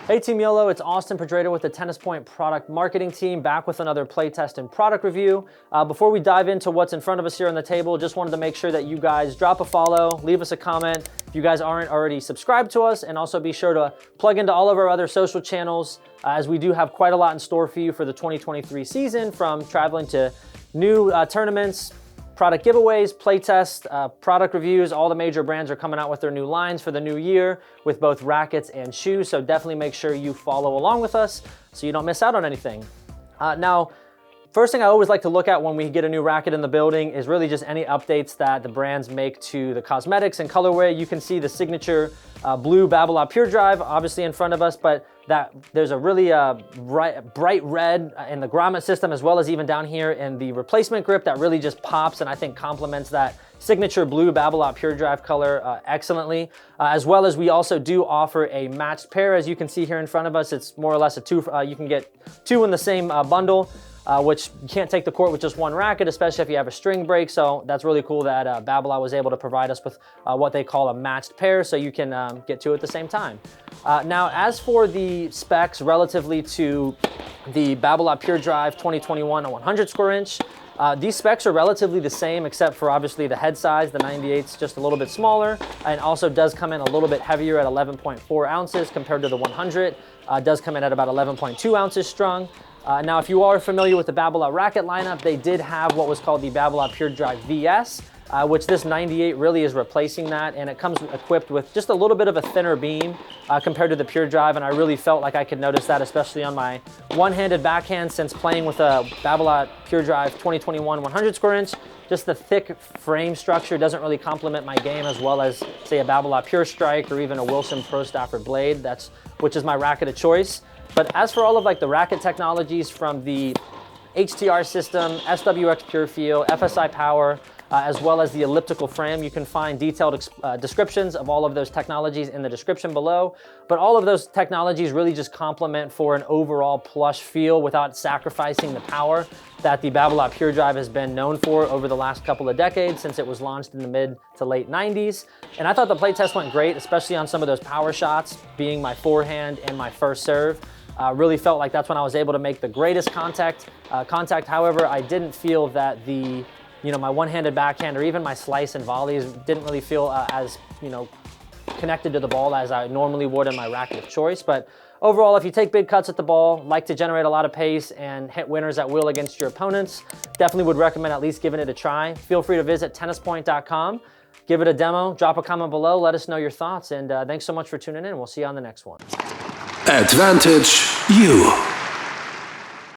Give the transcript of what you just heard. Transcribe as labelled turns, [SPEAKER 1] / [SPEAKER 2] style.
[SPEAKER 1] Hey Team YOLO, it's Austin Pedredo with the Tennis Point product marketing team, back with another playtest and product review. Before we dive into what's in front of us here on the table, just wanted to make sure that you guys drop a follow, leave us a comment if you guys aren't already subscribed to us, and also be sure to plug into all of our other social channels as we do have quite a lot in store for you for the 2023 season, from traveling to new tournaments, product giveaways, playtests, product reviews. All the major brands are coming out with their new lines for the new year with both rackets and shoes, so definitely make sure you follow along with us so you don't miss out on anything. Now, first thing I always like to look at when we get a new racket in the building is really just any updates that the brands make to the cosmetics and colorway. You can see the signature blue Babolat Pure Drive obviously in front of us, but there's a really bright red in the grommet system, as well as even down here in the replacement grip that really just pops and I think complements that signature blue Babolat Pure Drive color excellently. As well as we also do offer a matched pair. As you can see here in front of us, it's more or less a two, you can get two in the same bundle. Which you can't take the court with just one racket, especially if you have a string break. So that's really cool that Babolat was able to provide us with what they call a matched pair, so you can get two at the same time. Now, as for the specs relatively to the Babolat Pure Drive 2021 100 square inch, these specs are relatively the same, except for obviously the head size. The 98's just a little bit smaller, and also does come in a little bit heavier at 11.4 ounces compared to the 100. Does come in at about 11.2 ounces strung. Now, if you are familiar with the Babolat racket lineup, they did have what was called the Babolat Pure Drive VS, which this 98 really is replacing that, and it comes equipped with just a little bit of a thinner beam compared to the Pure Drive, and I really felt like I could notice that, especially on my one-handed backhand since playing with a Babolat Pure Drive 2021 100 square inch. Just the thick frame structure doesn't really complement my game as well as, say, a Babolat Pure Strike or even a Wilson Pro Stafford Blade, which is my racket of choice. But as for all of like the racket technologies from the HTR system, SWX Pure Feel, FSI Power, as well as the elliptical frame, you can find detailed descriptions of all of those technologies in the description below. But all of those technologies really just complement for an overall plush feel without sacrificing the power that the Babolat Pure Drive has been known for over the last couple of decades since it was launched in the mid to late 90s. And I thought the playtest went great, especially on some of those power shots, being my forehand and my first serve. Really felt like that's when I was able to make the greatest contact. However, I didn't feel that my one-handed backhand or even my slice and volleys didn't really feel as, connected to the ball as I normally would in my racket of choice. But overall, if you take big cuts at the ball, like to generate a lot of pace and hit winners at will against your opponents, definitely would recommend at least giving it a try. Feel free to visit tennispoint.com, give it a demo, drop a comment below, let us know your thoughts, and thanks so much for tuning in. We'll see you on the next one.
[SPEAKER 2] Advantage you.